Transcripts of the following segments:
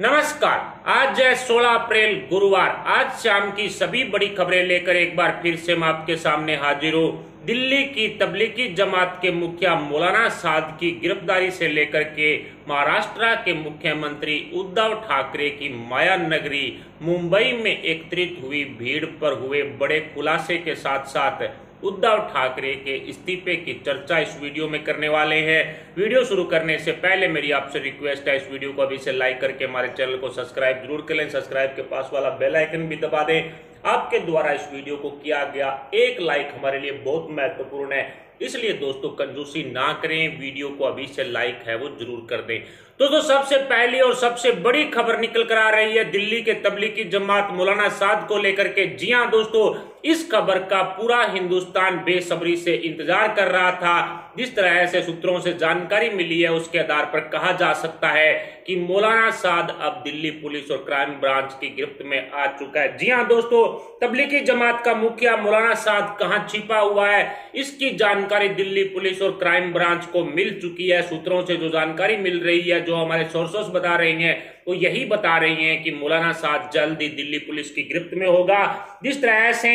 नमस्कार। आज है 16 अप्रैल गुरुवार। आज शाम की सभी बड़ी खबरें लेकर एक बार फिर से मैं आपके सामने हाजिर हूँ। दिल्ली की तबलीगी जमात के मुखिया मौलाना साद की गिरफ्तारी से लेकर के महाराष्ट्र के मुख्यमंत्री उद्धव ठाकरे की माया नगरी मुंबई में एकत्रित हुई भीड़ पर हुए बड़े खुलासे के साथ साथ उद्धव ठाकरे के इस्तीफे की चर्चा इस वीडियो में करने वाले हैं। वीडियो शुरू करने से पहले मेरी आपसे रिक्वेस्ट है, इस वीडियो को अभी से लाइक करके हमारे चैनल को सब्सक्राइब जरूर कर लें। सब्सक्राइब के पास वाला बेल आइकन भी दबा दें। आपके द्वारा इस वीडियो को किया गया एक लाइक हमारे लिए बहुत महत्वपूर्ण है, इसलिए दोस्तों कंजूसी ना करें, वीडियो को अभी से लाइक है वो जरूर कर दें। दोस्तों सबसे पहली और सबसे बड़ी खबर निकल कर आ रही है दिल्ली के तबलीगी जमात मौलाना साद को लेकर के। जी हां दोस्तों, इस खबर का पूरा हिंदुस्तान बेसब्री से इंतजार कर रहा था। जिस तरह से सूत्रों से जानकारी मिली है उसके आधार पर कहा जा सकता है कि मौलाना साद अब दिल्ली पुलिस और क्राइम ब्रांच की गिरफ्त में आ चुका है। जी हां दोस्तों, तबलीगी जमात का मुखिया मौलाना साद कहां छिपा हुआ है, इसकी जानकारी दिल्ली पुलिस और क्राइम ब्रांच को मिल चुकी है। सूत्रों से जो जानकारी मिल रही है, जो हमारे सोर्सेस बता रहे हैं, वो यही बता रही हैं कि मौलाना साद जल्द ही दिल्ली पुलिस की गिरफ्त में होगा। जिस तरह से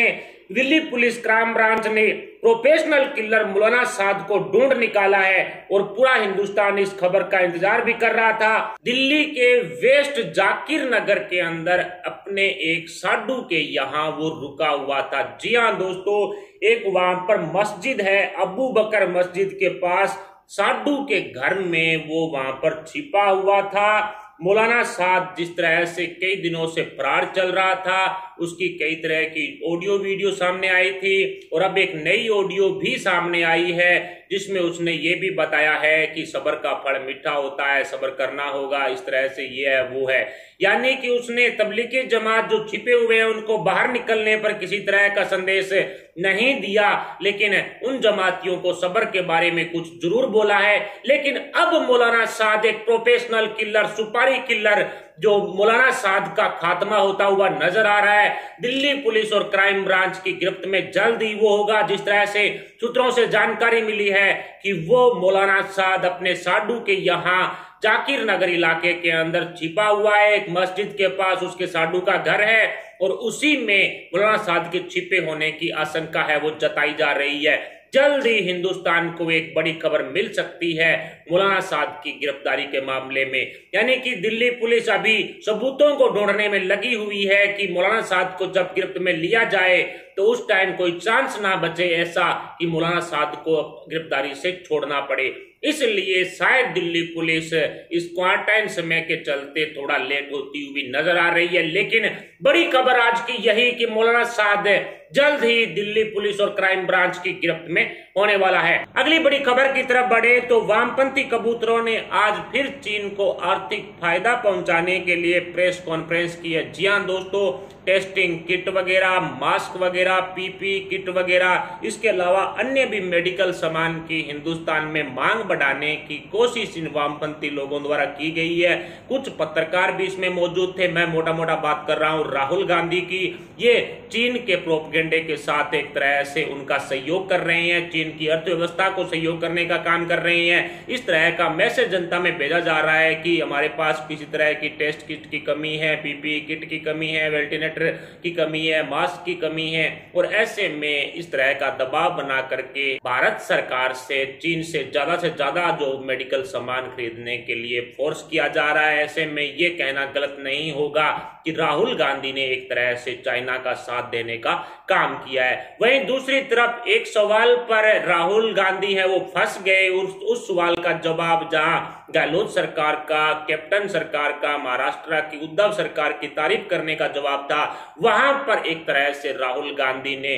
दिल्ली पुलिस क्राइम ब्रांच ने प्रोफेशनल किलर मौलाना साद को ढूंढ निकाला है और पूरा हिंदुस्तान इस खबर का इंतजार भी कर रहा था। दिल्ली के वेस्ट जाकिर नगर के अंदर अपने एक साधु के यहाँ वो रुका हुआ था। जी हाँ दोस्तों, एक वहां पर मस्जिद है, अबू बकर मस्जिद के पास साधु के घर में वो वहां पर छिपा हुआ था। मौलाना साद जिस तरह से कई दिनों से फरार चल रहा था, उसकी कई तरह की ऑडियो वीडियो सामने आई थी और अब एक नई ऑडियो भी सामने आई है जिसमें उसने ये भी बताया है कि सब्र का फल मीठा होता है, सब्र करना होगा, इस तरह से ये है वो है। यानी कि उसने तबलीगी जमात जो छिपे हुए हैं उनको बाहर निकलने पर किसी तरह का संदेश नहीं दिया, लेकिन उन जमातियों को सब्र के बारे में कुछ जरूर बोला है। लेकिन अब मौलाना साद एक प्रोफेशनल किलर, सुपारी किलर, जो मौलाना साद का खात्मा होता हुआ नजर आ रहा है। दिल्ली पुलिस और क्राइम ब्रांच की गिरफ्त में जल्द ही वो होगा। जिस तरह से सूत्रों से जानकारी मिली है कि वो मौलाना साद अपने साधु के यहाँ जाकिर नगर इलाके के अंदर छिपा हुआ है, एक मस्जिद के पास उसके साधु का घर है और उसी में मौलाना साद के छिपे होने की आशंका है वो जताई जा रही है। जल्द ही हिंदुस्तान को एक बड़ी खबर मिल सकती है मौलाना साद की गिरफ्तारी के मामले में। यानी कि दिल्ली पुलिस अभी सबूतों को ढूंढने में लगी हुई है कि मौलाना साद को जब गिरफ्त में लिया जाए तो उस टाइम कोई चांस ना बचे ऐसा कि मौलाना साद को गिरफ्तारी से छोड़ना पड़े। इसलिए शायद दिल्ली पुलिस इस क्वारंटाइन समय के चलते थोड़ा लेट होती हुई नजर आ रही है। लेकिन बड़ी खबर आज की यही कि मौलाना साद जल्द ही दिल्ली पुलिस और क्राइम ब्रांच की गिरफ्त में होने वाला है। अगली बड़ी खबर की तरफ बढ़े तो वामपंथी कबूतरों ने आज फिर चीन को आर्थिक फायदा पहुंचाने के लिए प्रेस कॉन्फ्रेंस की है। जी हां दोस्तों, टेस्टिंग किट वगैरह, मास्क वगैरह, पीपी किट वगैरह, इसके अलावा अन्य भी मेडिकल सामान की हिंदुस्तान में मांग बढ़ाने की कोशिश इन वामपंथी लोगों द्वारा की गई है। कुछ पत्रकार भी इसमें मौजूद थे। मैं मोटा मोटा बात कर रहा हूं राहुल गांधी की। ये चीन के प्रोपेगेंडे के साथ एक तरह से उनका सहयोग कर रहे हैं, चीन की अर्थव्यवस्था को सहयोग करने का काम कर रहे हैं। इस तरह का मैसेज जनता में भेजा जा रहा है कि हमारे पास किसी तरह की टेस्ट किट की कमी है, पीपी किट की कमी है, वेंटिलेटर की कमी है, मास्क की कमी है। और ऐसे में इस तरह का दबाव बना करके भारत सरकार से चीन से ज्यादा जो मेडिकल सामान खरीदने के लिए फोर्स किया जा रहा है। ऐसे में ये कहना गलत नहीं होगा कि राहुल गांधी ने एक तरह से चाइना का साथ देने का काम किया है। वहीं दूसरी तरफ एक सवाल पर राहुल गांधी है वो फंस गए। उस सवाल का जवाब जहां गहलोत सरकार का, कैप्टन सरकार का, महाराष्ट्र की उद्धव सरकार की तारीफ करने का जवाब था, वहां पर एक तरह से राहुल गांधी ने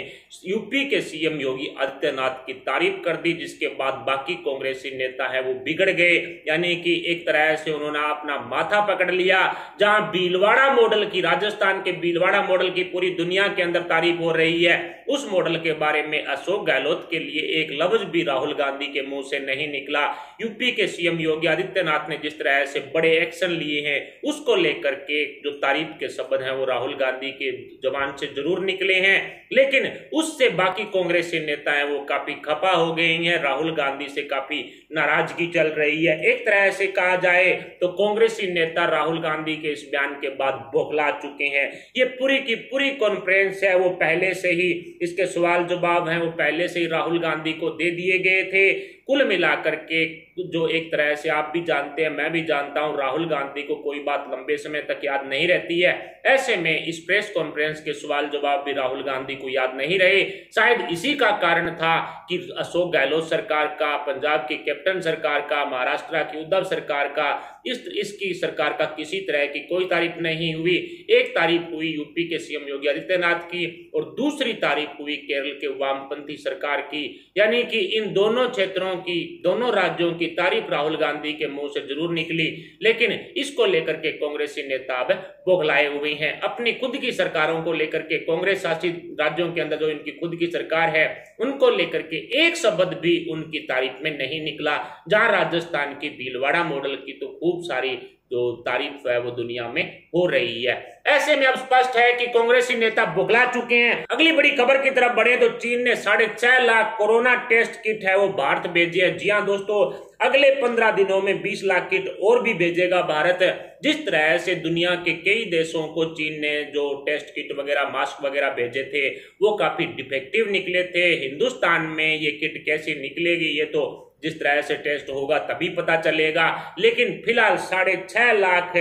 यूपी के सीएम योगी आदित्यनाथ की तारीफ कर दी, जिसके बाद बाकी कांग्रेसी नेता है वो बिगड़ गए। यानी कि एक तरह से उन्होंने अपना माथा पकड़ लिया। जहां भीलवाड़ा मॉडल की, राजस्थान के भीलवाड़ा मॉडल की पूरी दुनिया के अंदर तारीफ हो रही है, उस मॉडल के बारे में अशोक गहलोत के लिए एक लफ्ज भी राहुल गांधी के मुंह से नहीं निकला। यूपी के सीएम योगी आदित्यनाथ ने जिस तरह से बड़े एक्शन लिए हैं उसको लेकर के जो तारीफ के शब्द हैं वो राहुल गांधी के जुबान से जरूर निकले हैं, लेकिन उससे बाकी कांग्रेसी नेता हैं वो काफी खफा हो गए हैं। राहुल गांधी से काफी नाराजगी चल रही है। एक तरह से कहा जाए तो कांग्रेसी नेता राहुल गांधी के इस बयान के बाद बौखला चुके हैं। ये पूरी की पूरी कॉन्फ्रेंस है वो पहले से ही इसके सवाल जवाब हैं वो पहले से ही राहुल गांधी को दे दिए गए थे। कुल मिलाकर के जो एक तरह से आप भी जानते हैं मैं भी जानता हूं राहुल गांधी को कोई बात लंबे समय तक याद नहीं रहती है। ऐसे में इस प्रेस कॉन्फ्रेंस के सवाल जवाब भी राहुल गांधी को याद नहीं रहे। शायद इसी का कारण था कि अशोक गहलोत सरकार का, पंजाब की कैप्टन सरकार का, महाराष्ट्र की उद्धव सरकार का, इसकी सरकार का किसी तरह की कोई तारीफ नहीं हुई। एक तारीफ हुई यूपी के सीएम योगी आदित्यनाथ की और दूसरी तारीफ हुई केरल के वामपंथी सरकार की। यानी कि इन दोनों क्षेत्रों की, दोनों राज्यों की तारीफ राहुल गांधी के मुंह से जरूर निकली, लेकिन इसको लेकर के कांग्रेसी नेता अब बौखलाए हुए हैं। अपनी खुद की सरकारों को लेकर के, कांग्रेस शासित राज्यों के अंदर जो इनकी खुद की सरकार है उनको लेकर के एक शब्द भी उनकी तारीफ में नहीं निकला। जहां राजस्थान की भीलवाड़ा मॉडल की तो खूब सारी जो तारीफ है वो दुनिया में हो रही है। ऐसे में अब स्पष्ट है कि कांग्रेसी नेता बौखला चुके हैं। अगली बड़ी खबर की तरफ बढ़े तो चीन ने 6.5 लाख कोरोना टेस्ट किट है वो भारत भेजी है। जी हां दोस्तों, अगले 15 दिनों में 20 लाख किट और भी भेजेगा भारत। जिस तरह से दुनिया के कई देशों को चीन ने जो टेस्ट किट वगैरह, मास्क वगैरह भेजे थे वो काफी डिफेक्टिव निकले थे। हिंदुस्तान में ये किट कैसी निकलेगी ये तो जिस तरह से टेस्ट होगा तभी पता चलेगा। लेकिन फिलहाल 6.5 लाख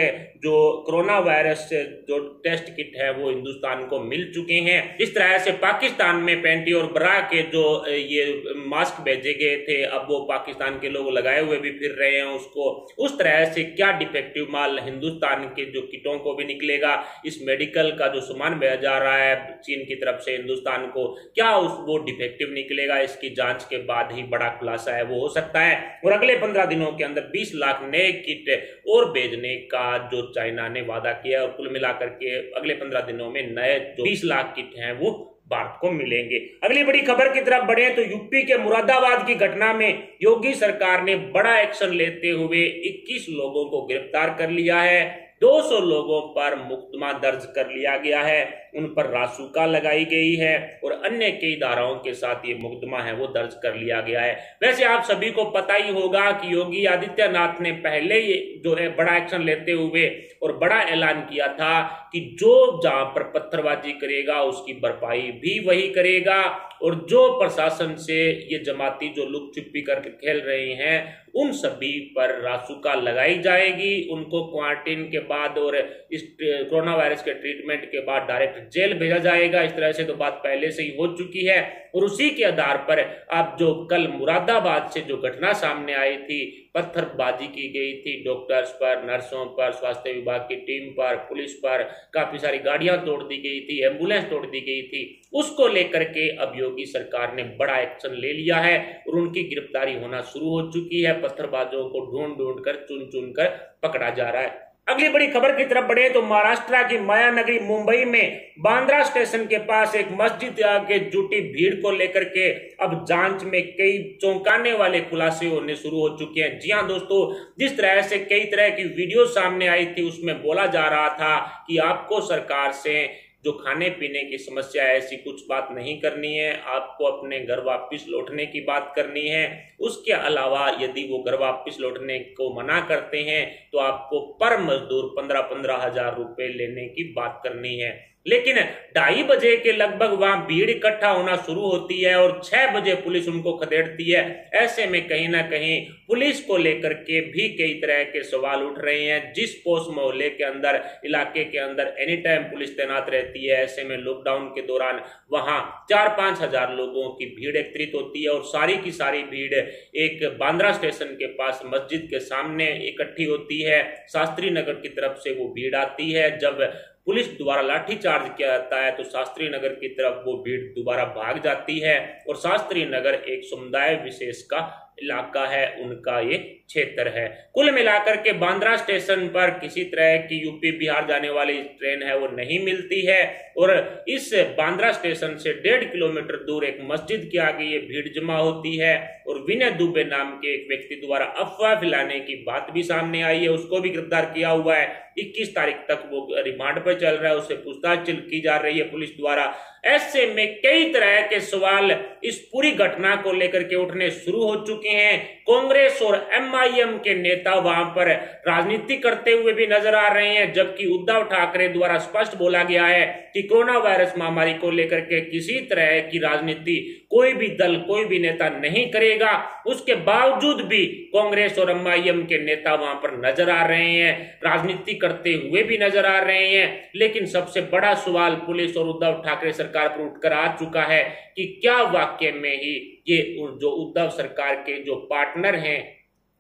जो कोरोना वायरस जो टेस्ट किट है वो हिंदुस्तान को मिल चुके हैं। जिस तरह से पाकिस्तान में पैंटी और ब्रा के जो ये मास्क भेजे गए थे अब वो पाकिस्तान के लोग लगाए हुए भी फिर रहे हैं उसको। उस तरह से क्या डिफेक्टिव माल हिंदुस्तान के जो किटों को भी निकलेगा, इस मेडिकल का जो सामान भेजा जा रहा है चीन की तरफ से हिंदुस्तान को, क्या वो डिफेक्टिव निकलेगा, इसकी जांच के बाद ही बड़ा खुलासा है वो हो सकता है। और अगले 15 दिनों के अंदर 20 लाख नए किट और भेजने का जो चाइना ने वादा किया और कुल मिलाकर के अगले 15 दिनों में नए जो 20 लाख किट हैं वो भारत को मिलेंगे। अगली बड़ी खबर की तरफ बढ़े तो यूपी के मुरादाबाद की घटना में योगी सरकार ने बड़ा एक्शन लेते हुए 21 लोगों को गिरफ्तार कर लिया है। 200 लोगों पर मुकदमा दर्ज कर लिया गया है, उन पर रासुका लगाई गई है और अन्य कई धाराओं के साथ ये मुकदमा है वो दर्ज कर लिया गया है। वैसे आप सभी को पता ही होगा कि योगी आदित्यनाथ ने पहले ही जो है बड़ा एक्शन लेते हुए और बड़ा ऐलान किया था कि जो जहां पर पत्थरबाजी करेगा उसकी भरपाई भी वही करेगा और जो प्रशासन से ये जमाती जो लुक छिपी करके खेल रहे हैं उन सभी पर रासुका लगाई जाएगी। उनको क्वारंटीन के बाद और इस कोरोना वायरस के ट्रीटमेंट के बाद डायरेक्ट जेल भेजा जाएगा। इस तरह से तो बात पहले से ही हो चुकी है और उसी के आधार पर अब जो कल मुरादाबाद से जो घटना सामने आई थी, पत्थरबाजी की गई थी डॉक्टर्स पर, नर्सों पर, स्वास्थ्य विभाग की टीम पर, पुलिस पर, काफी सारी गाड़ियां तोड़ दी गई थी, एम्बुलेंस तोड़ दी गई थी, उसको लेकर के अब योगी सरकार ने बड़ा एक्शन ले लिया है और उनकी गिरफ्तारी होना शुरू हो चुकी है। पत्थरबाजों को ढूंढ ढूंढ कर, चुन चुन कर पकड़ा जा रहा है। अगली बड़ी खबर की तरफ बढ़े तो महाराष्ट्र की माया नगरी मुंबई में बांद्रा स्टेशन के पास एक मस्जिद आगे जुटी भीड़ को लेकर के अब जांच में कई चौंकाने वाले खुलासे होने शुरू हो चुके हैं। जी हां दोस्तों, जिस तरह से कई तरह की वीडियो सामने आई थी उसमें बोला जा रहा था कि आपको सरकार से जो खाने पीने की समस्या है ऐसी कुछ बात नहीं करनी है, आपको अपने घर वापस लौटने की बात करनी है। उसके अलावा यदि वो घर वापस लौटने को मना करते हैं तो आपको पर मजदूर 15-15 हजार रुपए लेने की बात करनी है। लेकिन 2:30 बजे के लगभग वहां भीड़ इकट्ठा होना शुरू होती है और 6 बजे पुलिस उनको खदेड़ती है। ऐसे में कहीं ना कहीं पुलिस को लेकर के भी कई तरह के सवाल उठ रहे हैं। जिस पोस्ट मोहल्ले के अंदर, इलाके के अंदर एनी टाइम पुलिस तैनात रहती है, ऐसे में लॉकडाउन के दौरान वहां 4-5 हजार लोगों की भीड़ एकत्रित होती है और सारी की सारी भीड़ एक बांद्रा स्टेशन के पास मस्जिद के सामने इकट्ठी होती है। शास्त्री नगर की तरफ से वो भीड़ आती है। जब पुलिस द्वारा लाठीचार्ज किया जाता है तो शास्त्री नगर की तरफ वो भीड़ दोबारा भाग जाती है और शास्त्री नगर एक समुदाय विशेष का इलाका है, उनका ये क्षेत्र है। कुल मिलाकर के बांद्रा स्टेशन पर किसी तरह की यूपी बिहार जाने वाली ट्रेन है वो नहीं मिलती है, और इस बांद्रा स्टेशन से 1.5 किलोमीटर दूर एक मस्जिद के आगे ये भीड़ जमा होती है, और विनय दुबे नाम के एक व्यक्ति द्वारा अफवाह फैलाने की बात भी सामने आई है, उसको भी गिरफ्तार किया हुआ है। 21 तारीख तक वो रिमांड पर चल रहा है, उससे पूछताछ की जा रही है पुलिस द्वारा। ऐसे में कई तरह के सवाल इस पूरी घटना को लेकर के उठने शुरू हो चुके हैं। कांग्रेस और एमआईएम के नेता वहां पर राजनीति करते हुए भी नजर आ रहे हैं, जबकि उद्धव ठाकरे द्वारा स्पष्ट बोला गया है कि कोरोना वायरस महामारी को लेकर के किसी तरह की राजनीति कोई भी दल, कोई भी नेता नहीं करेगा। उसके बावजूद भी कांग्रेस और एमआईएम के नेता वहां पर नजर आ रहे हैं, राजनीति करते हुए भी नजर आ रहे हैं। लेकिन सबसे बड़ा सवाल पुलिस और उद्धव ठाकरे सरकार पर उठकर आ चुका है कि क्या वाकई में ही ये जो उद्धव सरकार के जो पार्टनर हैं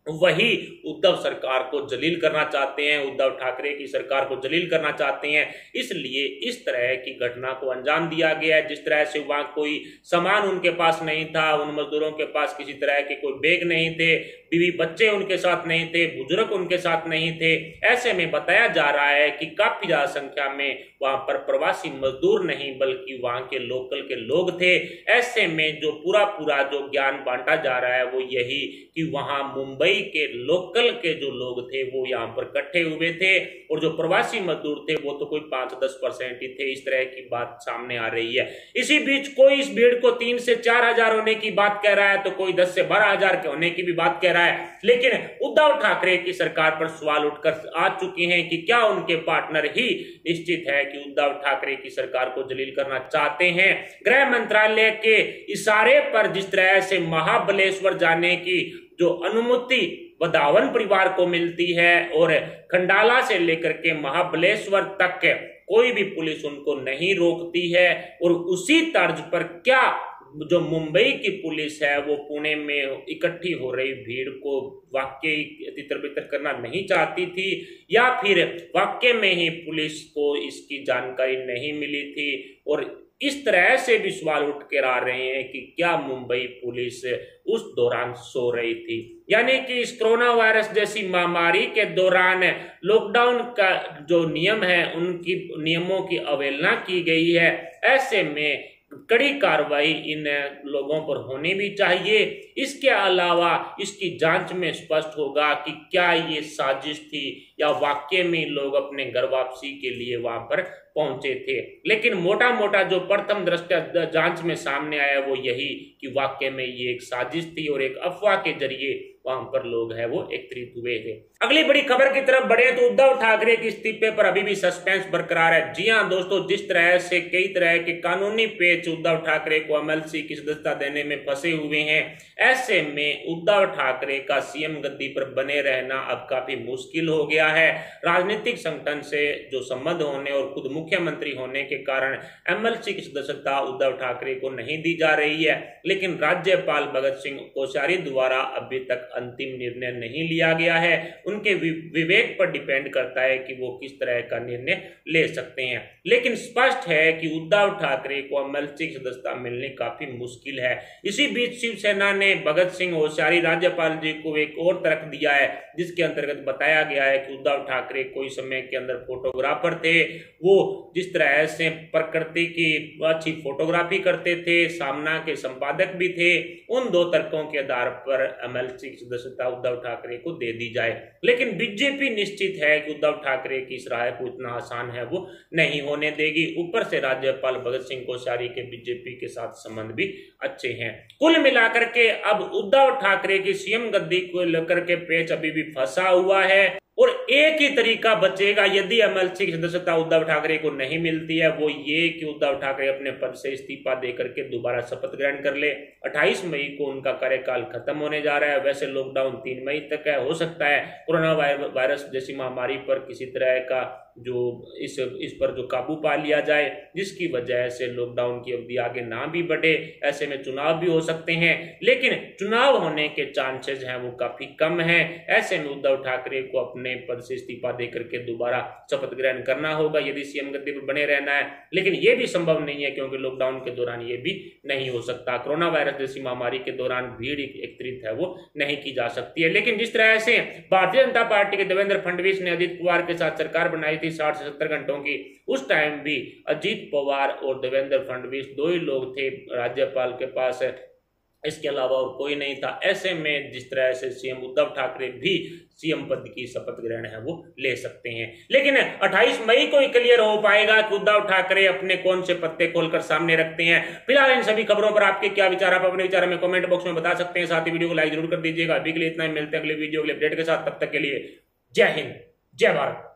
वही उद्धव सरकार को जलील करना चाहते हैं, उद्धव ठाकरे की सरकार को जलील करना चाहते हैं। इसलिए इस तरह की घटना को अंजाम दिया गया है। जिस तरह से वहां कोई सामान उनके पास नहीं था, उन मजदूरों के पास किसी तरह के कोई बैग नहीं थे, बीवी बच्चे उनके साथ नहीं थे, बुजुर्ग उनके साथ नहीं थे। ऐसे में बताया जा रहा है कि काफी ज्यादा संख्या में वहां पर प्रवासी मजदूर नहीं बल्कि वहां के लोकल के लोग थे। ऐसे में जो पूरा जो ज्ञान बांटा जा रहा है वो यही कि वहां मुंबई के लोकल के जो लोग थे वो यहाँ पर इकट्ठे हुए थे, और जो प्रवासी मजदूर थे वो तो कोई 5-10% ही थे। इस तरह की बात सामने आ रही है। इसी बीच कोई इस भीड़ को 3 से 4 हजार होने की बात कह रहा है, तो कोई 10 से 12 हजार के होने की भी बात कह रहा है। लेकिन उद्धव ठाकरे की सरकार पर सवाल उठकर आ चुके हैं कि क्या उनके पार्टनर ही निश्चित है कि उद्धव ठाकरे की सरकार को जलील करना चाहते हैं। गृह मंत्रालय के इशारे पर जिस तरह से महाबलेश्वर जाने की जो अनुमति वधावन परिवार को मिलती है, और खंडाला से लेकर के महाबलेश्वर तक कोई भी पुलिस उनको नहीं रोकती है, और उसी तर्ज पर क्या जो मुंबई की पुलिस है वो पुणे में इकट्ठी हो रही भीड़ को वाकई तितर-बितर करना नहीं चाहती थी, या फिर वाकई में ही पुलिस को इसकी जानकारी नहीं मिली थी। और इस तरह से भी सवाल उठ कर आ रहे हैं कि क्या मुंबई पुलिस उस दौरान सो रही थी, यानी कि इस कोरोना वायरस जैसी महामारी के दौरान लॉकडाउन का जो नियम है उनकी नियमों की अवहेलना की गई है। ऐसे में कड़ी कार्रवाई इन लोगों पर होनी भी चाहिए। इसके अलावा इसकी जांच में स्पष्ट होगा कि क्या ये साजिश थी या वाकई में लोग अपने घर वापसी के लिए वहां पर पहुंचे थे। लेकिन मोटा मोटा जो प्रथम दृष्टया जांच में सामने आया वो यही कि वाकई में ये एक साजिश थी और एक अफवाह के जरिए वहां पर लोग हैं वो एकत्रित हुए थे। अगली बड़ी खबर की तरफ बढ़े तो उद्धव ठाकरे के इस्तीफे पर अभी भी सस्पेंस बरकरार है। जी हां दोस्तों, जिस तरह से कई तरह के कानूनी पेच उद्धव ठाकरे को एमएलसी की सदस्यता देने में फंसे हुए हैं, ऐसे में उद्धव ठाकरे का सीएम गद्दी पर बने रहना अब काफी मुश्किल हो गया है। राजनीतिक संगठन से जो संबंध होने और खुद मुख्यमंत्री होने के कारण एमएलसी की सदस्यता उद्धव ठाकरे को नहीं दी जा रही है, लेकिन राज्यपाल भगत सिंह कोश्यारी द्वारा अभी तक अंतिम निर्णय नहीं लिया गया है। उनके विवेक पर डिपेंड करता है कि वो किस तरह का निर्णय ले सकते हैं। लेकिन स्पष्ट है कि उद्धव ठाकरे को एमएलसी की सदस्यता मिलनी काफी मुश्किल है। इसी बीच शिवसेना ने भगत सिंह कोश्यारी राज्यपाल जी को एक और तर्क दिया है, जिसके अंतर्गत बताया गया है कि उद्धव ठाकरे कोई समय के अंदर फोटोग्राफर थे, वो जिस तरह से प्रकृति की अच्छी फोटोग्राफी करते थे, सामना के संपादक भी थे। उन दो तर्कों के आधार पर एमएलसी की सदस्यता उद्धव ठाकरे को दे दी जाए। लेकिन बीजेपी निश्चित है कि उद्धव ठाकरे की इस राय को इतना आसान है वो नहीं होने देगी। ऊपर से राज्यपाल भगत सिंह कोश्यारी के बीजेपी के साथ संबंध भी अच्छे हैं। कुल मिलाकर के अब उद्धव ठाकरे की सीएम गद्दी को लेकर के पेच अभी भी फंसा हुआ है, और एक ही तरीका बचेगा यदि एमएलसी की सदस्यता उद्धव ठाकरे को नहीं मिलती है, वो ये कि उद्धव ठाकरे अपने पद से इस्तीफा देकर के दोबारा शपथ ग्रहण कर ले। 28 मई को उनका कार्यकाल खत्म होने जा रहा है। वैसे लॉकडाउन 3 मई तक है, हो सकता है कोरोना वायरस जैसी महामारी पर किसी तरह का जो इस पर जो काबू पा लिया जाए, जिसकी वजह से लॉकडाउन की अवधि आगे ना भी बढ़े। ऐसे में चुनाव भी हो सकते हैं, लेकिन चुनाव होने के चांसेस हैं वो काफी कम है। ऐसे में उद्धव ठाकरे को अपने पद से इस्तीफा देकर के दोबारा शपथ ग्रहण करना होगा यदि सीएम गद्दी पर बने रहना है। लेकिन ये भी संभव नहीं है, क्योंकि लॉकडाउन के दौरान ये भी नहीं हो सकता। कोरोना वायरस जैसी महामारी के दौरान भीड़ एकत्रित है वो नहीं की जा सकती है। लेकिन जिस तरह से भारतीय जनता पार्टी के देवेंद्र फडणवीस ने अजित पवार के साथ सरकार बनाई थी 60 से 70 घंटों की, उस टाइम भी अजित पवार और देवेंद्र फडणवीस दो ही लोग थे राज्यपाल के पास, इसके अलावा और कोई नहीं था। ऐसे में जिस तरह से सीएम उद्धव ठाकरे भी सीएम पद की शपथ ग्रहण है वो ले सकते हैं। लेकिन 28 मई को ही क्लियर हो पाएगा कि उद्धव ठाकरे अपने कौन से पत्ते खोलकर सामने रखते हैं। फिलहाल इन सभी खबरों पर आपके क्या विचार, आप अपने विचार में कमेंट बॉक्स में बता सकते हैं। साथ ही वीडियो को लाइक जरूर कर दीजिएगा। अभी के लिए इतना ही, मिलते हैं अगले वीडियो, अगले अपडेट के साथ। तब तक के लिए जय हिंद, जय भारत।